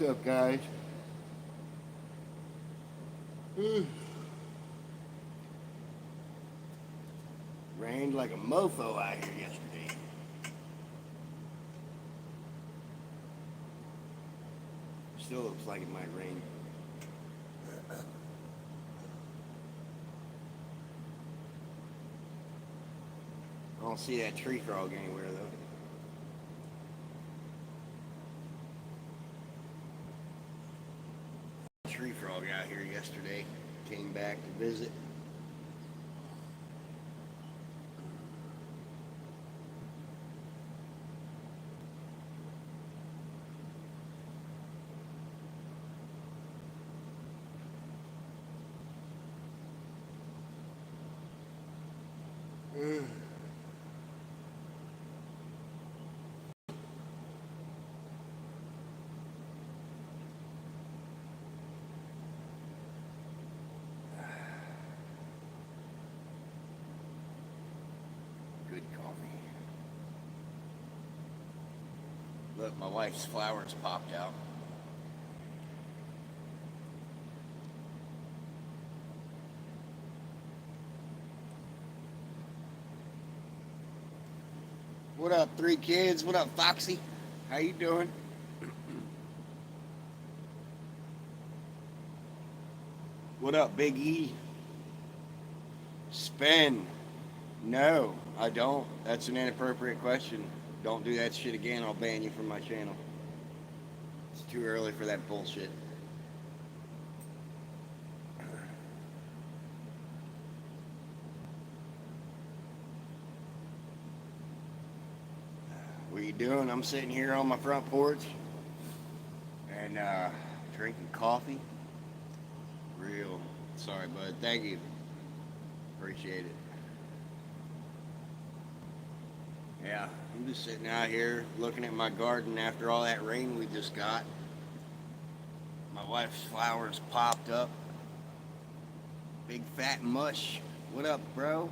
up, guys? Rained like a mofo out here yesterday. Still looks like it might rain. I don't see that tree frog anywhere though. Tree frog out here yesterday. Came back to visit. Good coffee. Look, my wife's flowers popped out. What up, three kids? What up, Foxy? How you doing? What up, Big E? Spin. No, I don't. That's an inappropriate question. Don't do that shit again. I'll ban you from my channel. It's too early for that bullshit. What are you doing? I'm sitting here on my front porch and drinking coffee. Real. Sorry, bud. Thank you. Appreciate it. Yeah, I'm just sitting out here looking at my garden after all that rain we just got. My wife's flowers popped up. Big fat mush. What up, bro?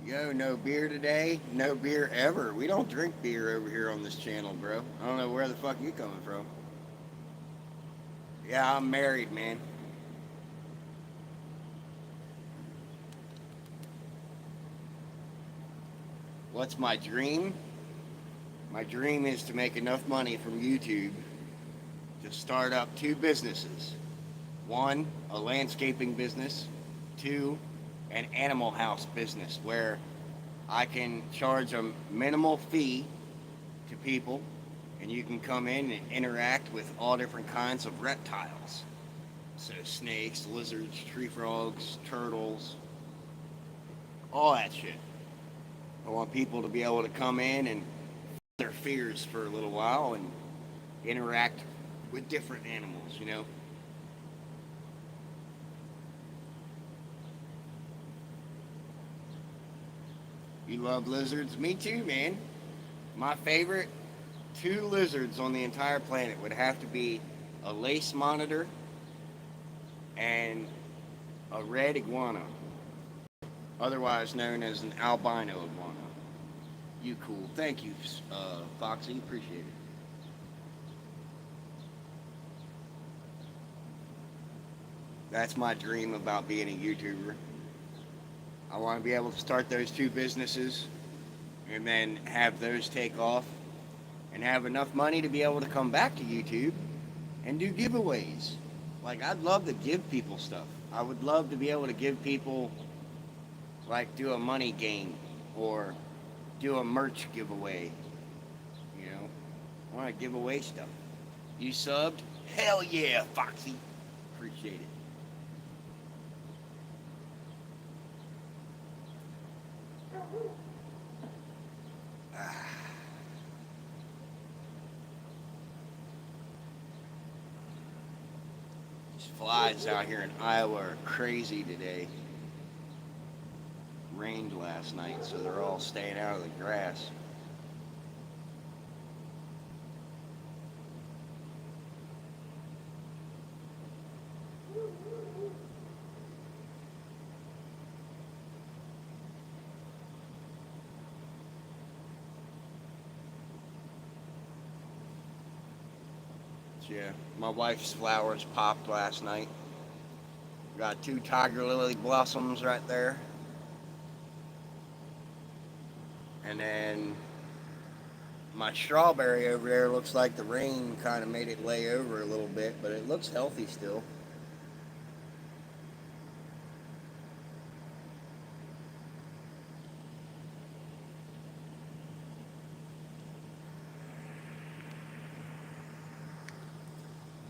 Yo, no beer today? No beer ever. We don't drink beer over here on this channel, bro. I don't know where the fuck you coming from. Yeah, I'm married, man. What's my dream? My dream is to make enough money from YouTube to start up two businesses. One, a landscaping business. Two, an animal house business where I can charge a minimal fee to people and you can come in and interact with all different kinds of reptiles. So snakes, lizards, tree frogs, turtles, all that shit. I want people to be able to come in and their fears for a little while and interact with different animals, you know? You love lizards? Me too, man. My favorite two lizards on the entire planet would have to be a lace monitor and a red iguana, otherwise known as an albino iguana. You cool. Thank you, Foxy. Appreciate it. That's my dream about being a YouTuber. I want to be able to start those two businesses and then have those take off and have enough money to be able to come back to YouTube and do giveaways. Like, I'd love to give people stuff. I would love to be able to give people, like, do a money game or do a merch giveaway. You know, I want to give away stuff. You subbed? Hell yeah, Foxy. Appreciate it. These flies out here in Iowa are crazy today. Rained last night, so they're all staying out of the grass. Yeah, my wife's flowers popped last night. Got two tiger lily blossoms right there. And then my strawberry over there looks like the rain kind of made it lay over a little bit, but it looks healthy still.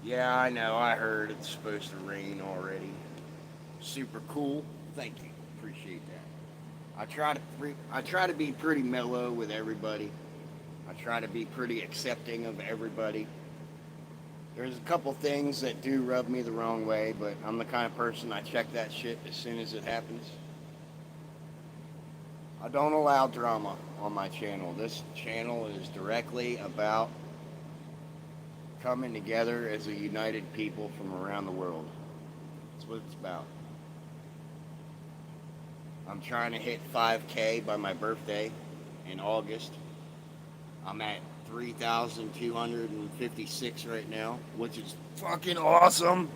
Yeah, I know. I heard it's supposed to rain already. Super cool. Thank you. Appreciate that. I try to be pretty mellow with everybody. I try to be pretty accepting of everybody. There's a couple things that do rub me the wrong way, but I'm the kind of person I check that shit as soon as it happens. I don't allow drama on my channel. This channel is directly about coming together as a united people from around the world. That's what it's about. I'm trying to hit 5K by my birthday in August. I'm at 3,256 right now, which is fucking awesome.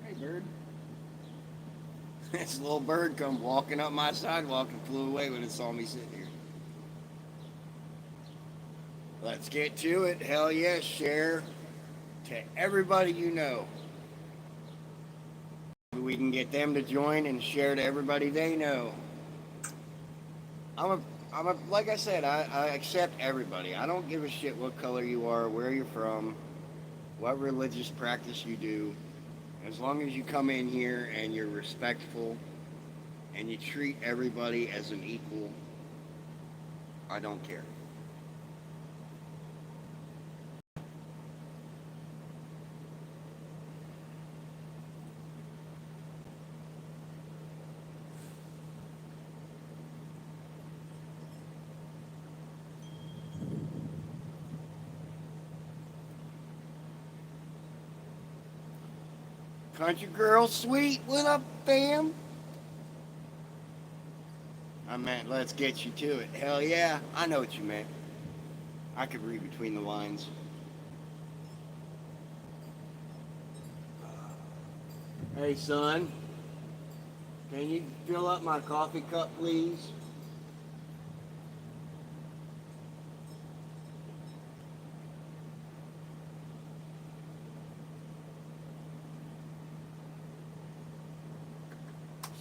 Hey, bird. This little bird come walking up my sidewalk and flew away when it saw me sitting here. Let's get to it. Hell yes, share to everybody you know. We can get them to join and share to everybody they know. I'm a, like I said, I accept everybody. I don't give a shit what color you are, where you're from, what religious practice you do. As long as you come in here and you're respectful and you treat everybody as an equal, I don't care. Country girl sweet, what up, fam? I meant, let's get you to it. Hell yeah, I know what you meant. I could read between the lines. Hey, son, can you fill up my coffee cup, please?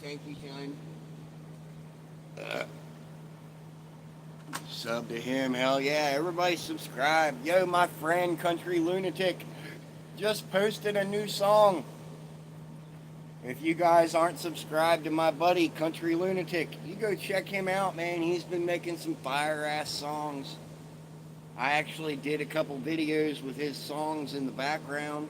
Thank you, son. Sub to him, hell yeah. Everybody subscribe. Yo, my friend Country Lunatic just posted a new song. If you guys aren't subscribed to my buddy Country Lunatic, you go check him out, man. He's been making some fire ass songs. I actually did a couple videos with his songs in the background.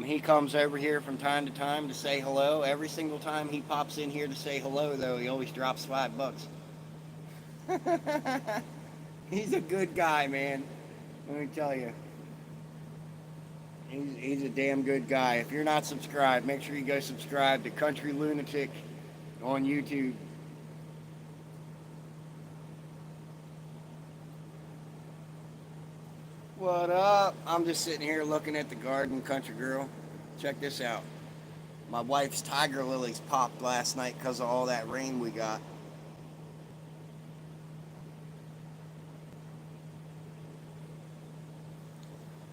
He comes over here from time to time to say hello. Every single time he pops in here to say hello, though, he always drops $5. He's a good guy, man. Let me tell you. He's a damn good guy. If you're not subscribed, make sure you go subscribe to Country Lunatic on YouTube. What up? I'm just sitting here looking at the garden, country girl. Check this out. My wife's tiger lilies popped last night because of all that rain we got.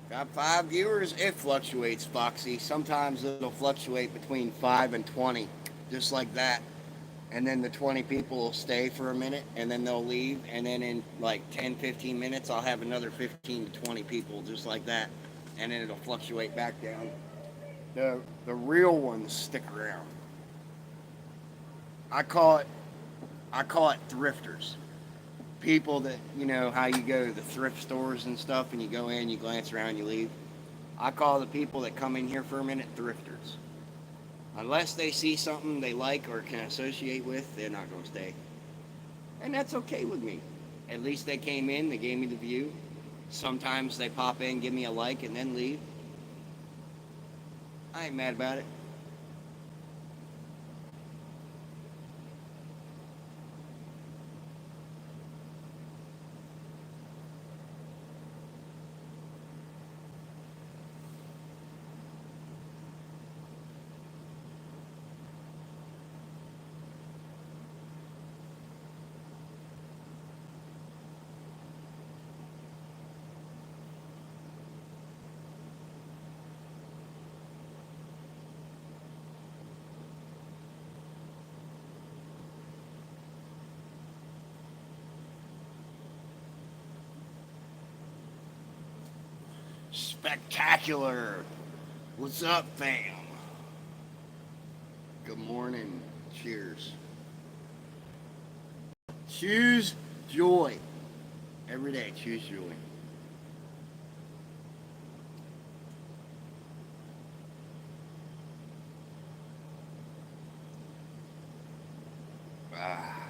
Got 5 viewers. It fluctuates, Foxy. Sometimes it'll fluctuate between 5 and 20, just like that. And then the 20 people will stay for a minute, and then they'll leave. And then in like 10, 15 minutes, I'll have another 15 to 20 people, just like that. And then it'll fluctuate back down. The real ones stick around. I call it I call it thrifters. People that, you know how you go to the thrift stores and stuff and you go in, you glance around, you leave. I call the people that come in here for a minute thrifters. Unless they see something they like or can associate with, they're not going to stay. And that's okay with me. At least they came in, they gave me the view. Sometimes they pop in, give me a like, and then leave. I ain't mad about it. Spectacular. What's up, fam? Good morning. Cheers. Choose joy. Every day, choose joy. Ah.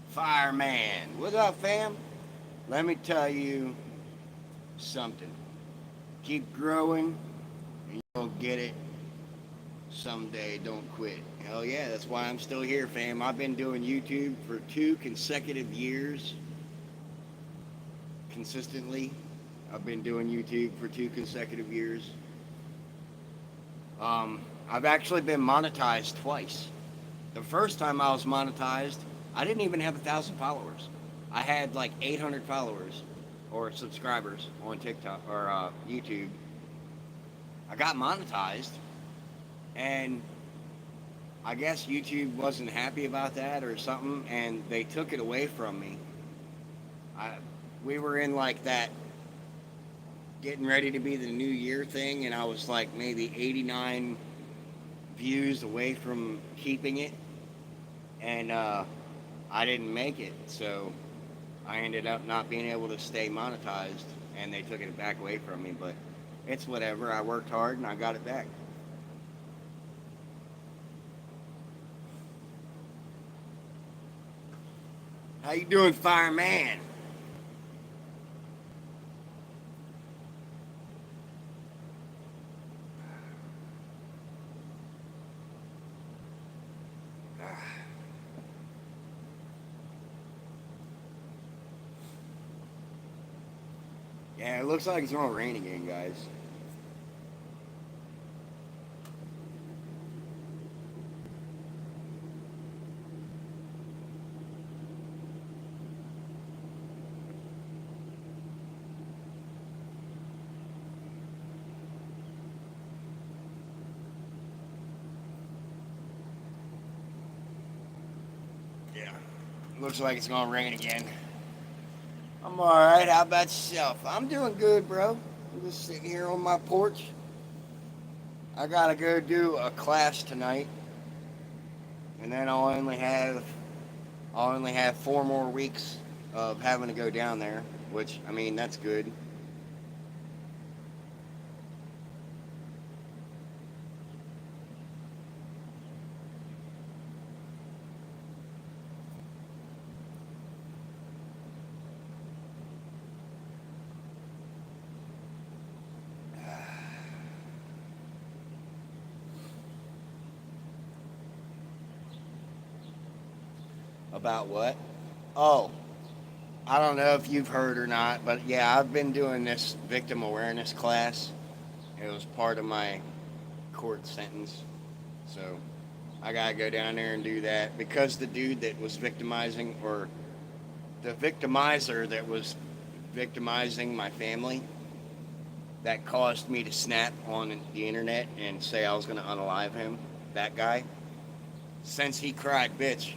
Fireman. What's up, fam? Let me tell you something. Keep growing, and you'll get it someday. Don't quit. Hell yeah, that's why I'm still here, fam. I've been doing YouTube for 2 consecutive years. Consistently. I've been doing YouTube for 2 consecutive years. I've actually been monetized twice. The first time I was monetized, I didn't even have 1,000 followers. I had like 800 followers or subscribers on TikTok or YouTube. I got monetized, and I guess YouTube wasn't happy about that or something, and they took it away from me. I, we were in like that getting ready to be the new year thing, and I was like maybe 89 views away from keeping it, and I didn't make it, so I ended up not being able to stay monetized, and they took it back away from me. But it's whatever. I worked hard and I got it back. How you doing, fireman? Yeah, it looks like it's gonna rain again, guys. Yeah, looks like it's gonna rain again. I'm alright. How about yourself? I'm doing good, bro. I'm just sitting here on my porch. I gotta go do a class tonight, and then I'll only have 4 more weeks of having to go down there, which I mean that's good. About what? Oh, I don't know if you've heard or not, but yeah, I've been doing this victim awareness class. It was part of my court sentence, so I gotta go down there and do that because the dude that was victimizing, or the victimizer that was victimizing my family, that caused me to snap on the internet and say I was gonna unalive him. That guy, since he cried bitch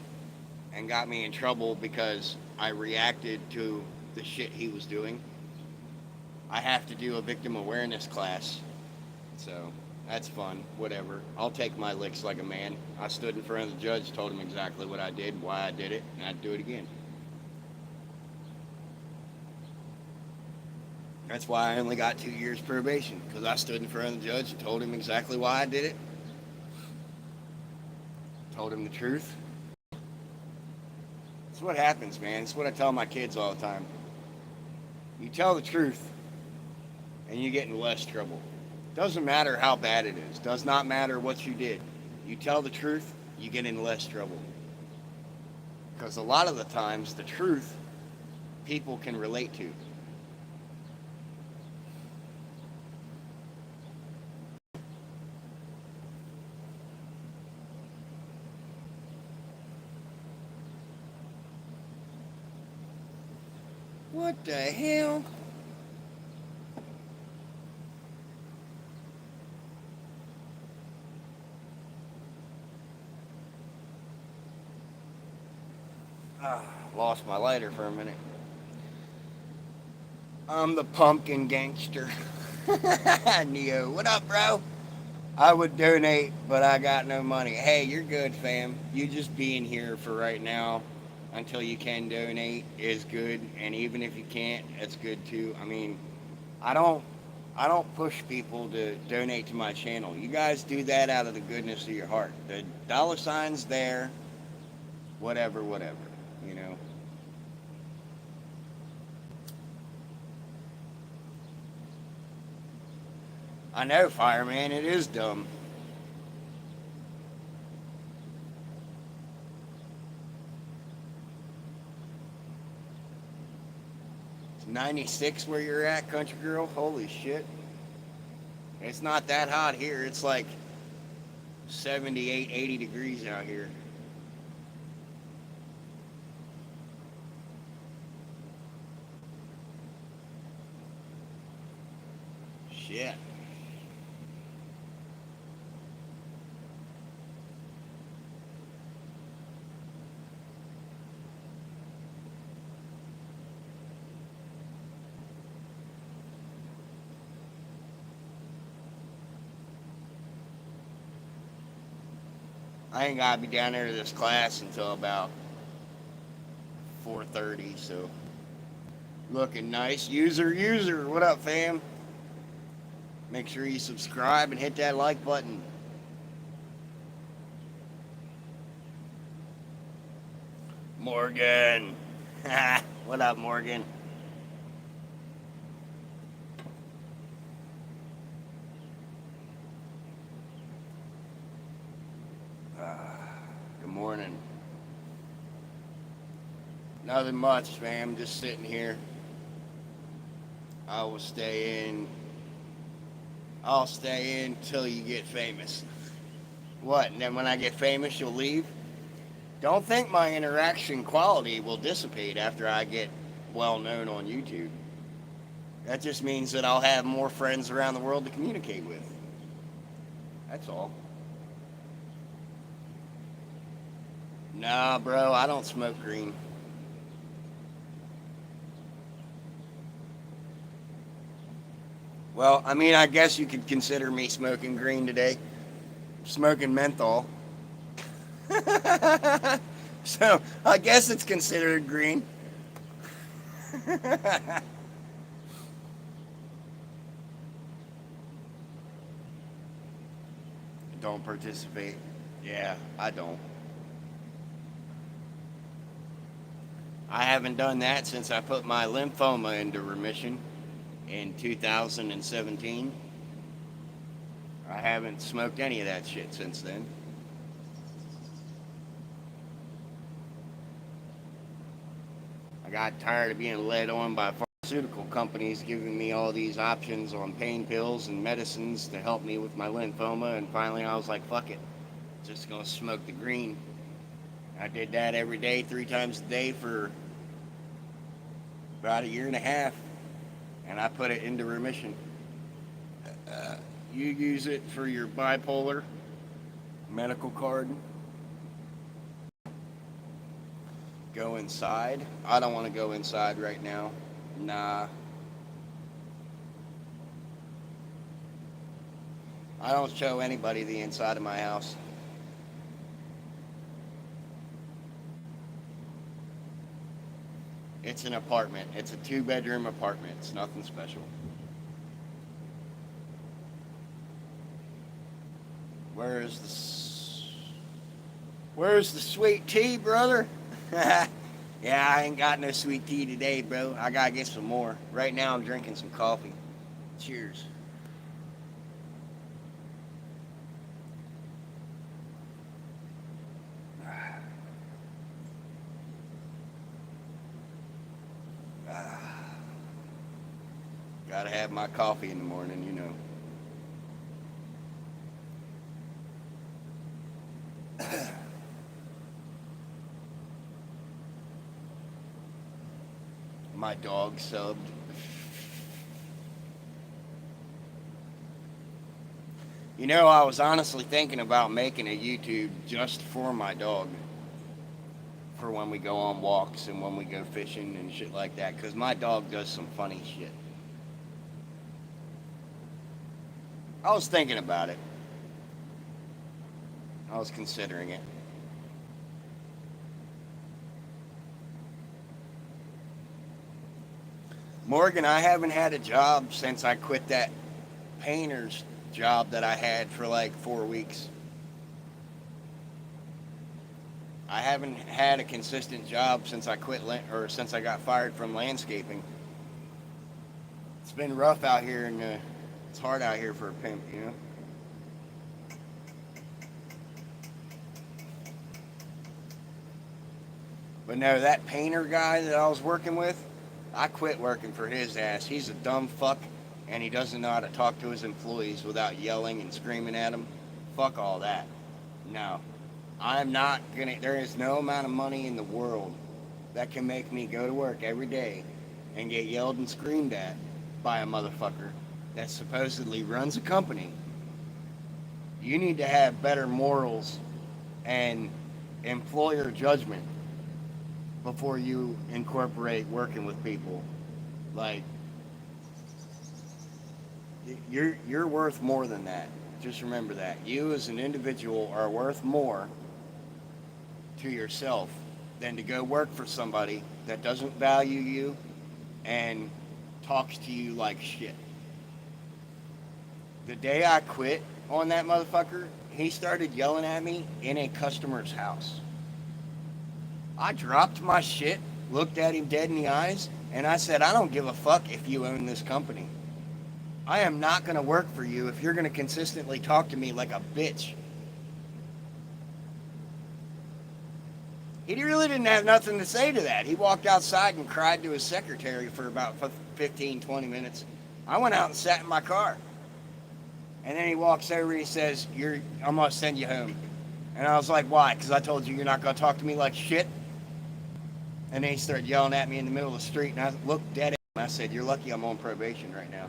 and got me in trouble because I reacted to the shit he was doing, I have to do a victim awareness class. So That's fun. Whatever. I'll take my licks like a man. I stood in front of the judge, told him exactly what I did, why I did it, and I'd do it again. That's why I only got 2 years probation, because I stood in front of the judge and told him exactly why I did it, told him the truth. That's what happens, man. It's what I tell my kids all the time. You tell the truth, and you get in less trouble. Doesn't matter how bad it is. Does not matter what you did. You tell the truth, you get in less trouble. Because a lot of the times, the truth, people can relate to. What the hell? Lost my lighter for a minute. I'm the pumpkin gangster. Neo, what up, bro? I would donate, but I got no money. Hey, you're good, fam. You just being here for right now until you can donate is good, and even if you can't, it's good too. I mean, I don't I don't push people to donate to my channel. You guys do that out of the goodness of your heart. The dollar sign's there, whatever, whatever, you know. I know, fireman, it is dumb. It's 96 where you're at, country girl. Holy shit. It's not that hot here. It's like 78, 80 degrees out here. Shit. I ain't gotta be down there to this class until about 4:30, so looking nice. User, what up, fam? Make sure you subscribe and hit that like button. Morgan. What up, Morgan? Good morning. Nothing much, fam. Just sitting here. I will stay in. I'll stay in till you get famous. What? And then when I get famous, you'll leave? Don't think my interaction quality will dissipate after I get well known on YouTube. That just means that I'll have more friends around the world to communicate with. That's all. Nah, bro, I don't smoke green. Well, I mean, I guess you could consider me smoking green today. Smoking menthol. So, I guess it's considered green. Don't participate. Yeah, I don't. I haven't done that since I put my lymphoma into remission in 2017. I haven't smoked any of that shit since then. I got tired of being led on by pharmaceutical companies giving me all these options on pain pills and medicines to help me with my lymphoma, and finally I was like, fuck it. Just gonna smoke the green. I did that every day, 3 times a day for about a year and a half, and I put it into remission. You use it for your bipolar medical card. Go inside. I don't want to go inside right now. Nah. I don't show anybody the inside of my house. It's an apartment. It's a 2-bedroom apartment. It's nothing special. Where's Where's the sweet tea, brother? Yeah, I ain't got no sweet tea today, bro. I gotta get some more. Right now, I'm drinking some coffee. Cheers. Gotta have my coffee in the morning, you know. My dog subbed. You know, I was honestly thinking about making a YouTube just for my dog. For when we go on walks and when we go fishing and shit like that. Because my dog does some funny shit. I was thinking about it. I was considering it. Morgan, I haven't had a job since I quit that painter's job that I had for like 4 weeks. I haven't had a consistent job since I or since I got fired from landscaping. It's been rough out here, and it's hard out here for a pimp, you know. But no, that painter guy that I was working with, I quit working for his ass. He's a dumb fuck, and he doesn't know how to talk to his employees without yelling and screaming at them. Fuck all that. No. I'm not gonna, there is no amount of money in the world that can make me go to work every day and get yelled and screamed at by a motherfucker that supposedly runs a company. You need to have better morals and employer judgment before you incorporate working with people. Like, you're worth more than that. Just remember that. You as an individual are worth more to yourself than to go work for somebody that doesn't value you and talks to you like shit. The day I quit on that motherfucker, he started yelling at me in a customer's house. I dropped my shit, looked at him dead in the eyes, and I said, I don't give a fuck if you own this company. I am not going to work for you if you're going to consistently talk to me like a bitch. He really didn't have nothing to say to that. He walked outside and cried to his secretary for about 15, 20 minutes. I went out and sat in my car. And then he walks over and he says, I'm going to send you home. And I was like, why? Because I told you you're not going to talk to me like shit? And then he started yelling at me in the middle of the street. And I looked dead at him and I said, you're lucky I'm on probation right now.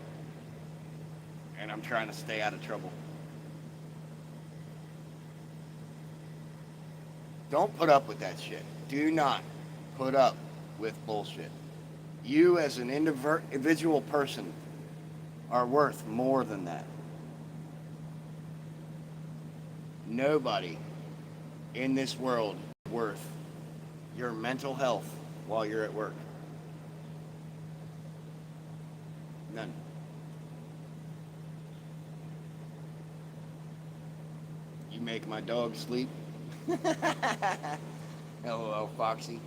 And I'm trying to stay out of trouble. Don't put up with that shit. Do not put up with bullshit. You as an individual person are worth more than that. Nobody in this world is worth your mental health while you're at work. None. You make my dog sleep. Hello, Foxy.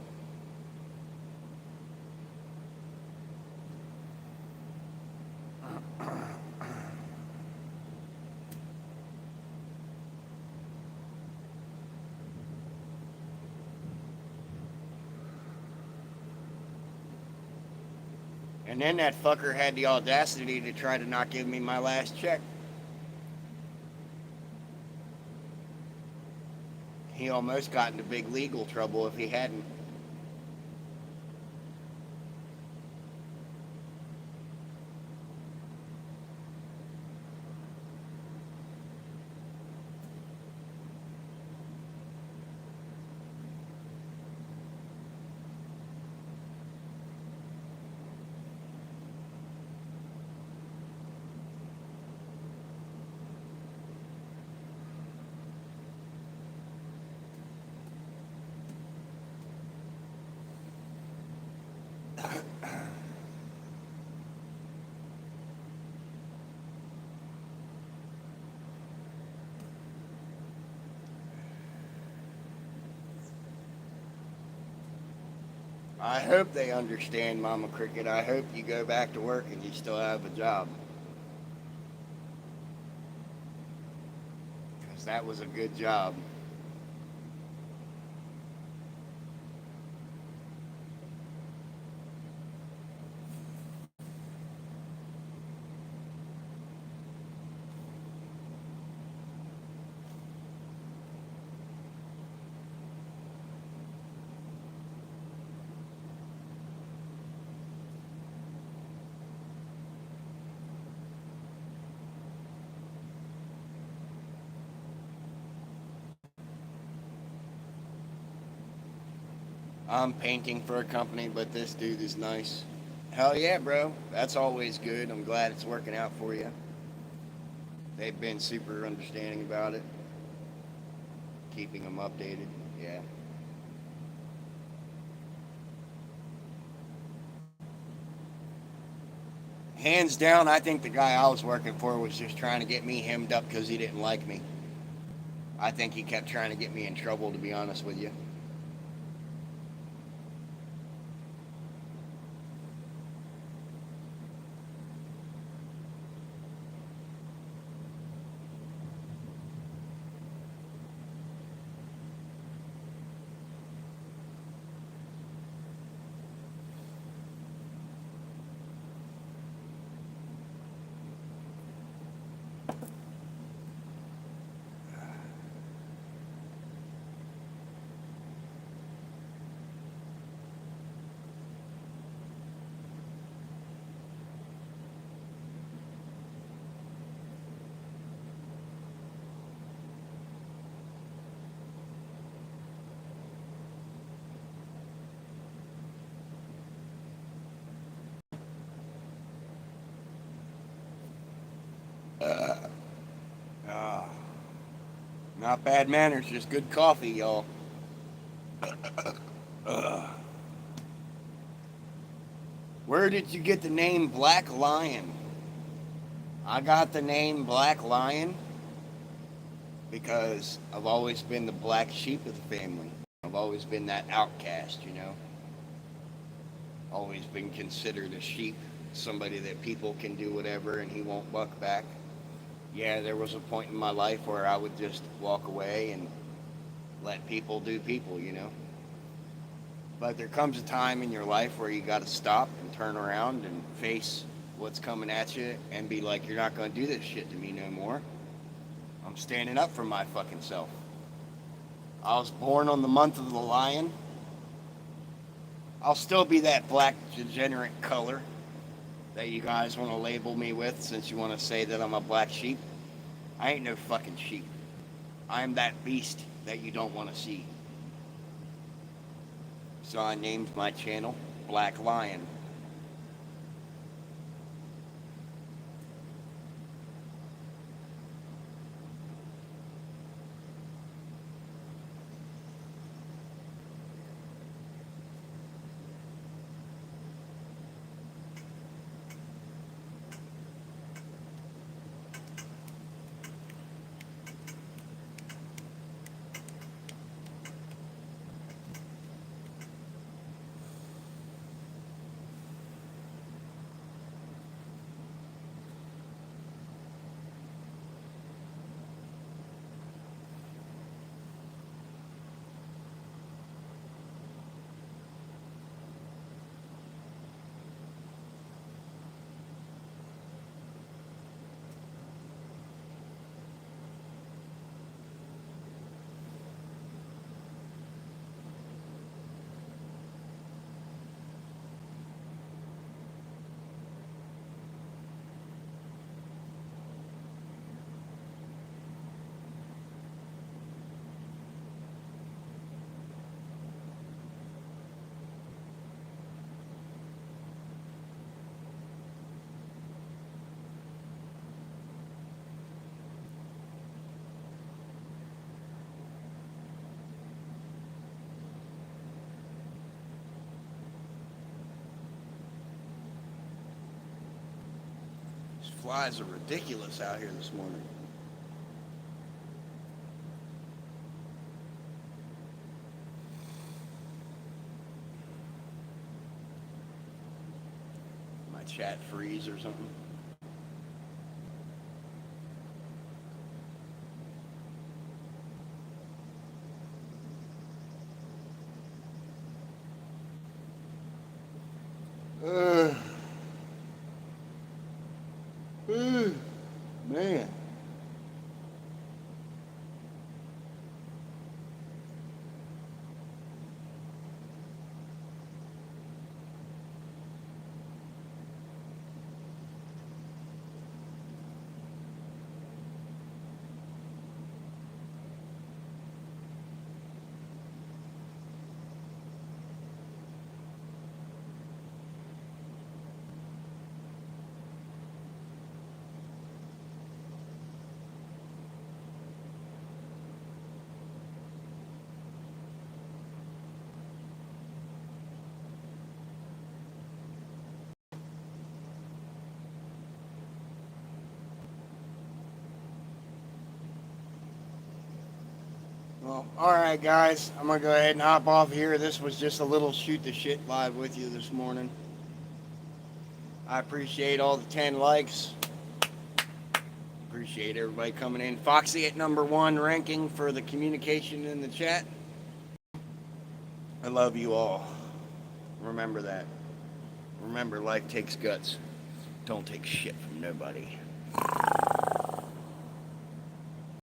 And then that fucker had the audacity to try to not give me my last check. He almost got into big legal trouble if he hadn't. I hope they understand, Mama Cricket. I hope you go back to work and you still have a job. Because that was a good job. I'm painting for a company, but this dude is nice. Hell yeah, bro. That's always good. I'm glad it's working out for you. They've been super understanding about it, keeping them updated. Yeah. Hands down, I think the guy I was working for was just trying to get me hemmed up because he didn't like me. I think he kept trying to get me in trouble, to be honest with you. Ah, not bad manners, just good coffee, y'all. Where did you get the name Black Lion? I got the name Black Lion because I've always been the black sheep of the family. I've always been that outcast, you know. Always been considered a sheep, somebody that people can do whatever and he won't buck back. Yeah, there was a point in my life where I would just walk away and let people do people, you know. But there comes a time in your life where you got to stop and turn around and face what's coming at you and be like, you're not going to do this shit to me no more. I'm standing up for my fucking self. I was born on the month of the lion. I'll still be that black degenerate color that you guys want to label me with since you want to say that I'm a black sheep. I ain't no fucking sheep. I'm that beast that you don't want to see. So I named my channel Black Lion. These flies are ridiculous out here this morning. chat freeze or something. Uh, man. Well, all right, guys. I'm gonna go ahead and hop off here. This was just a little shoot the shit live with you this morning. I appreciate all the 10 likes. Appreciate everybody coming in. Foxy at #1 ranking for the communication in the chat. I love you all. Remember that. Remember, life takes guts. Don't take shit from nobody.